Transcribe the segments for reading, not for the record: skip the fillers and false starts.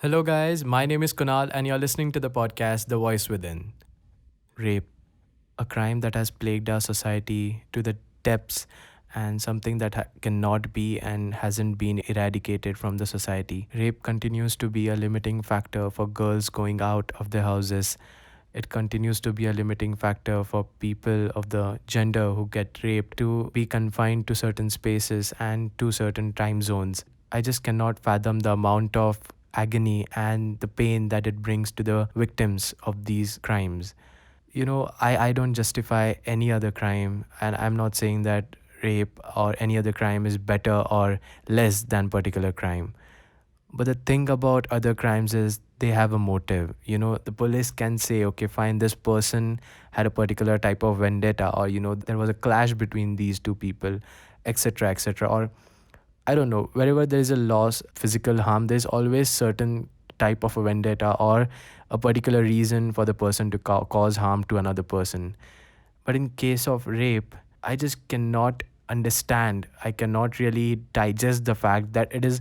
Hello, guys. My name is Kunal, and you're listening to the podcast The Voice Within. Rape, a crime that has plagued our society to the depths, and something that cannot be and hasn't been eradicated from the society. Rape continues to be a limiting factor for girls going out of their houses. It continues to be a limiting factor for people of the gender who get raped to be confined to certain spaces and to certain time zones. I just cannot fathom the amount of agony and the pain that it brings to the victims of these crimes. I don't justify any other crime, and I'm not saying that rape or any other crime is better or less than particular crime. But the thing about other crimes is they have a motive. The police can say, okay, fine, this person had a particular type of vendetta, or, there was a clash between these two people, etc., etc. Or I don't know, wherever there is a loss, physical harm, there's always certain type of a vendetta or a particular reason for the person to cause harm to another person. But in case of rape, I just cannot understand. I cannot really digest the fact that it is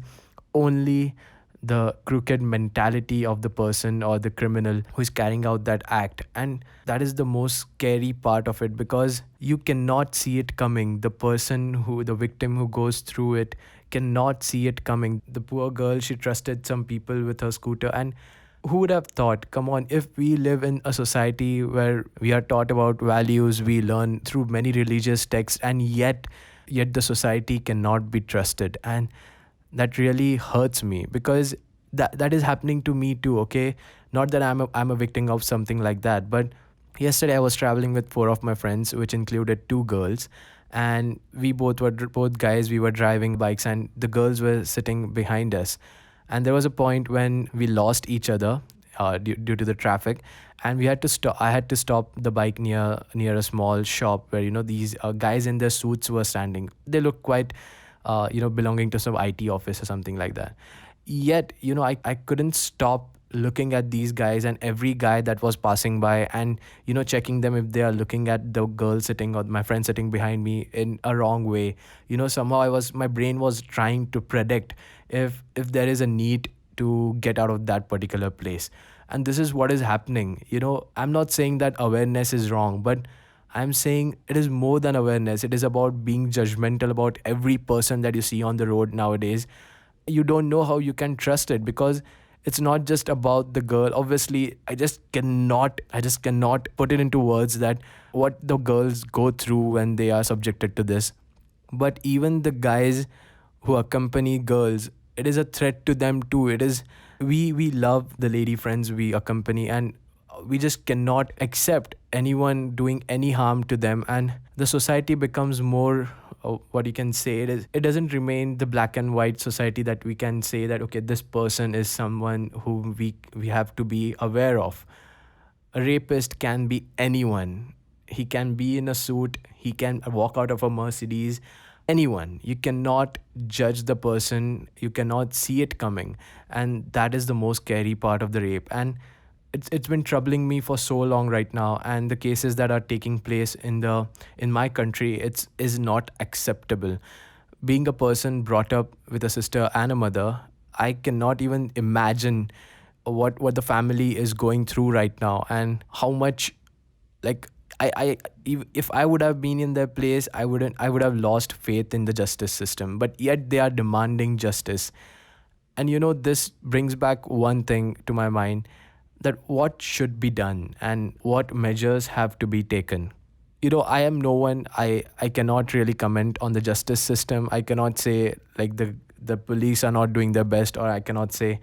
only the crooked mentality of the person or the criminal who is carrying out that act. And that is the most scary part of it, because you cannot see it coming. The person who, the victim who goes through it, cannot see it coming. The poor girl, she trusted some people with her scooter, and who would have thought? Come on, if we live in a society where we are taught about values, we learn through many religious texts, and yet the society cannot be trusted. And that really hurts me, because that is happening to me too. Okay, not that I'm a victim of something like that, but yesterday I was traveling with four of my friends, which included two girls, and we both were both guys. We were driving bikes, and the girls were sitting behind us. And there was a point when we lost each other due to the traffic, and we had to stop. I had to stop the bike near a small shop where these guys in their suits were standing. They looked quite belonging to some IT office or something like that. Yet, I couldn't stop looking at these guys and every guy that was passing by, and checking them if they are looking at the girl sitting or my friend sitting behind me in a wrong way. Somehow my brain was trying to predict if there is a need to get out of that particular place. And this is what is happening. I'm not saying that awareness is wrong, but I'm saying it is more than awareness. It is about being judgmental about every person that you see on the road nowadays. You don't know how you can trust it, because it's not just about the girl. Obviously, I just cannot put it into words that what the girls go through when they are subjected to this. But even the guys who accompany girls, it is a threat to them too. It is, we love the lady friends we accompany, and we just cannot accept anyone doing any harm to them. And the society becomes more, what you can say, it doesn't remain the black and white society that we can say that, okay, this person is someone who we have to be aware of. A rapist can be anyone. He can be in a suit, he can walk out of a Mercedes. Anyone. You cannot judge the person, you cannot see it coming. And that is the most scary part of the rape. And it's been troubling me for so long right now, and the cases that are taking place in my country, it's is not acceptable. Being a person brought up with a sister and a mother, I cannot even imagine what the family is going through right now, and how much, like, if I would have been in their place, I would have lost faith in the justice system, but yet they are demanding justice. And this brings back one thing to my mind, that what should be done and what measures have to be taken. I am no one. I cannot really comment on the justice system. I cannot say like the police are not doing their best, or I cannot say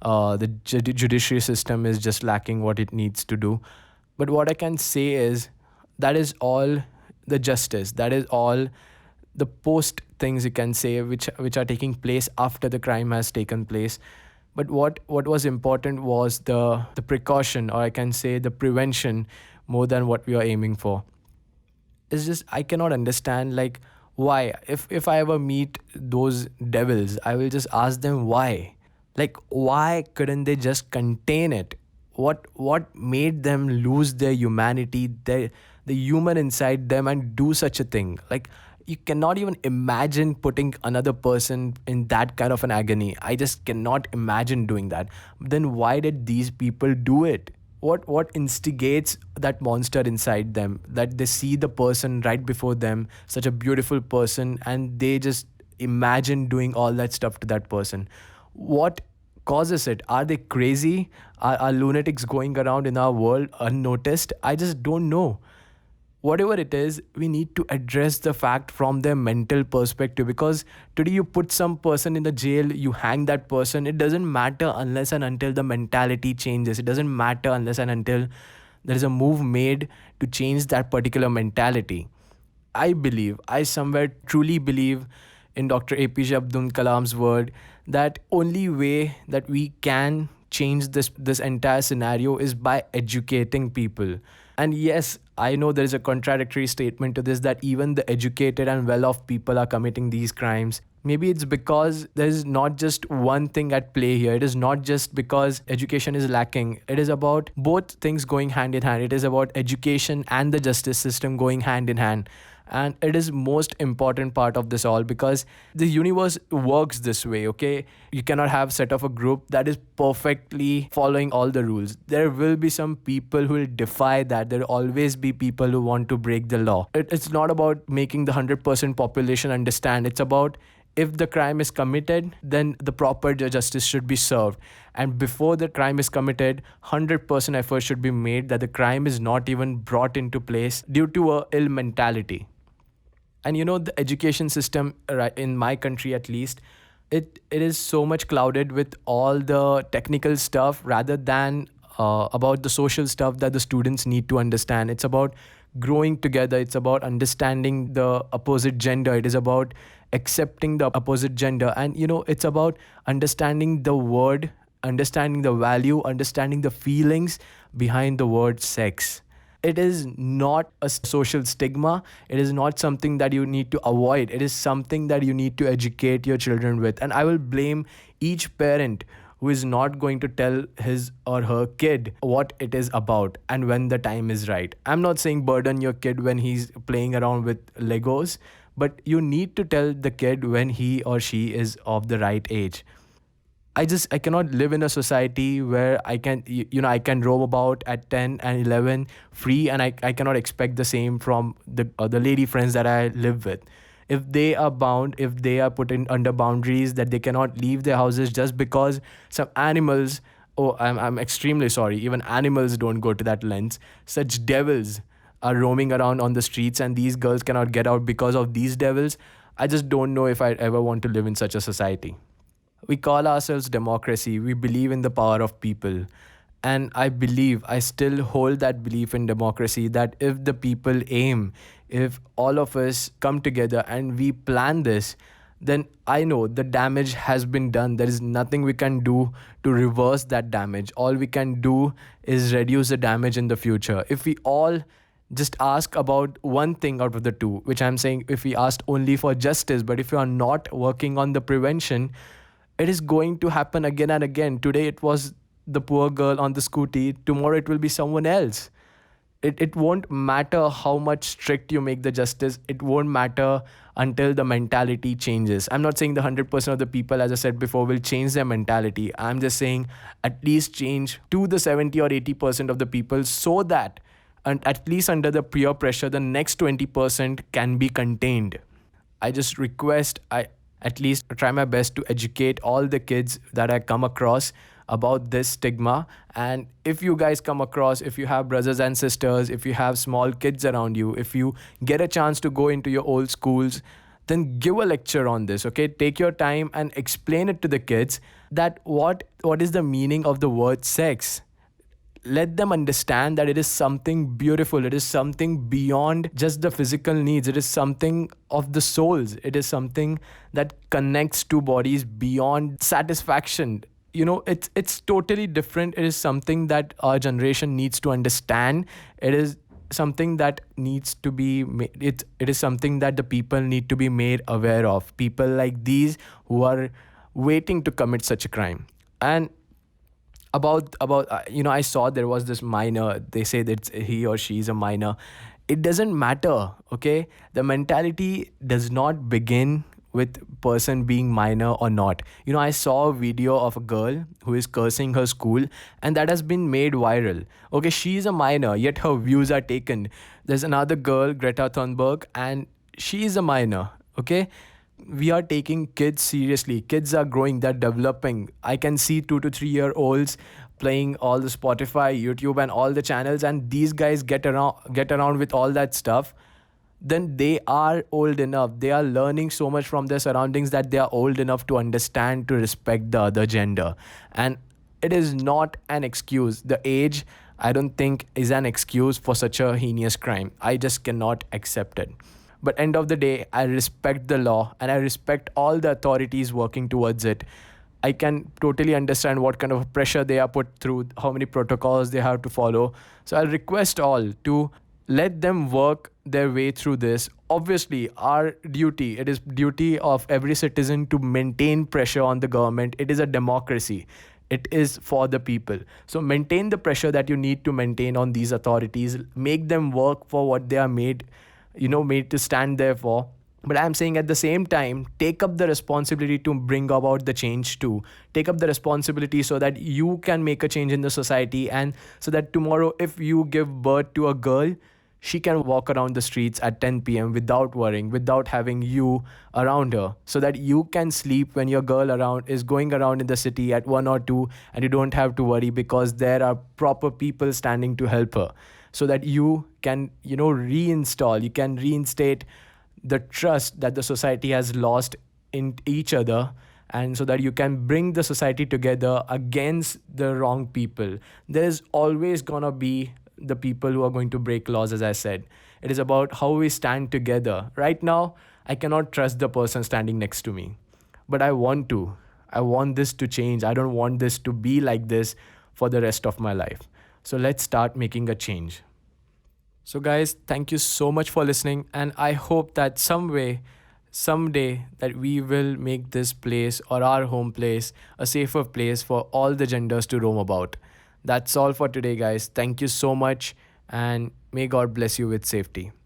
the judiciary system is just lacking what it needs to do. But what I can say is that is all the justice. That is all the post things you can say, which are taking place after the crime has taken place. But what was important was the precaution, or I can say the prevention, more than what we are aiming for. It's just I cannot understand, like, why. If I ever meet those devils, I will just ask them why. Like, why couldn't they just contain it? What made them lose their humanity, the human inside them, and do such a thing? Like, you cannot even imagine putting another person in that kind of an agony. I just cannot imagine doing that. Then why did these people do it? What instigates that monster inside them, that they see the person right before them, such a beautiful person, and they just imagine doing all that stuff to that person? What causes it? Are they crazy? Are lunatics going around in our world unnoticed? I just don't know. Whatever it is, we need to address the fact from their mental perspective, because today you put some person in the jail, you hang that person, it doesn't matter unless and until the mentality changes. It doesn't matter unless and until there is a move made to change that particular mentality. I somewhere truly believe in Dr. APJ Abdul Kalam's word that only way that we can change this entire scenario is by educating people. And yes, I know there is a contradictory statement to this, that even the educated and well off people are committing these crimes. Maybe it's because there is not just one thing at play here. It is not just because education is lacking. It is about both things going hand in hand. It is about education and the justice system going hand in hand. And it is most important part of this all, because the universe works this way. Okay, you cannot have set of a group that is perfectly following all the rules. There will be some people who will defy that. There will always be people who want to break the law. It's not about making the 100% population understand. It's about, if the crime is committed, then the proper justice should be served. And before the crime is committed, 100% effort should be made that the crime is not even brought into place due to a ill mentality. And the education system, right, in my country at least, it is so much clouded with all the technical stuff rather than about the social stuff that the students need to understand. It's about growing together. It's about understanding the opposite gender. It is about accepting the opposite gender. And it's about understanding the word, understanding the value, understanding the feelings behind the word sex. It is not a social stigma. It is not something that you need to avoid. It is something that you need to educate your children with. And I will blame each parent who is not going to tell his or her kid what it is about and when the time is right. I'm not saying burden your kid when he's playing around with Legos, but you need to tell the kid when he or she is of the right age. I cannot live in a society where I can roam about at 10 and 11 free, and I cannot expect the same from the lady friends that I live with. If they are bound, if they are put in under boundaries that they cannot leave their houses just because some animals, oh, I'm extremely sorry, even animals don't go to that length. Such devils are roaming around on the streets and these girls cannot get out because of these devils. I just don't know if I'd ever want to live in such a society. We call ourselves democracy. We believe in the power of people. And I still hold that belief in democracy, that if the people aim, if all of us come together and we plan this, then I know the damage has been done. There is nothing we can do to reverse that damage. All we can do is reduce the damage in the future. If we all just ask about one thing out of the two, which I'm saying, if we asked only for justice, but if you are not working on the prevention, it is going to happen again and again. Today it was the poor girl on the scooty. Tomorrow it will be someone else. It won't matter how much strict you make the justice. It won't matter until the mentality changes. I'm not saying the 100% of the people, as I said before, will change their mentality. I'm just saying at least change to the 70 or 80% of the people, so that, and at least under the peer pressure, the next 20% can be contained. I just request, I at least try my best to educate all the kids that I come across about this stigma. And if you guys come across, if you have brothers and sisters, if you have small kids around you, if you get a chance to go into your old schools, then give a lecture on this, okay? Take your time and explain it to the kids that what is the meaning of the word sex. Let them understand that it is something beautiful. It is something beyond just the physical needs. It is something of the souls. It is something that connects two bodies beyond satisfaction. It's totally different. It is something that our generation needs to understand. It is something that needs to be it is something that the people need to be made aware of. People like these who are waiting to commit such a crime. And about I saw there was this minor. They say that he or she is a minor. it doesn't matter. Okay, the mentality does not begin with person being minor or not. I saw a video of a girl who is cursing her school, and that has been made viral. Okay, she's a minor, yet her views are taken. There's another girl, Greta Thunberg, and she is a minor. Okay, we are taking kids seriously. Kids are growing, they're developing. I can see 2 to 3 year olds playing all the Spotify, YouTube, and all the channels, and these guys get around with all that stuff. Then they are old enough, they are learning so much from their surroundings that they are old enough to understand, to respect the other gender. And it is not an excuse. The age, I don't think, is an excuse for such a heinous crime. I just cannot accept it. But end of the day, I respect the law and I respect all the authorities working towards it. I can totally understand what kind of pressure they are put through, how many protocols they have to follow. So I'll request all to let them work their way through this. Obviously, our duty, it is duty of every citizen to maintain pressure on the government. It is a democracy. It is for the people. So maintain the pressure that you need to maintain on these authorities. Make them work for what they are made to stand there for. But I'm saying at the same time, take up the responsibility to bring about the change too. Take up the responsibility so that you can make a change in the society, and so that tomorrow, if you give birth to a girl, she can walk around the streets at 10 p.m. without worrying, without having you around her, so that you can sleep when your girl around is going around in the city at 1 or 2, and you don't have to worry because there are proper people standing to help her, so that you can you can reinstate the trust that the society has lost in each other, and so that you can bring the society together against the wrong people. There's always gonna be the people who are going to break laws, as I said. It is about how we stand together. Right now, I cannot trust the person standing next to me, but I want to. I want this to change. I don't want this to be like this for the rest of my life. So let's start making a change. So, guys, thank you so much for listening. And I hope that someday, that we will make this place or our home place a safer place for all the genders to roam about. That's all for today, guys. Thank you so much. And may God bless you with safety.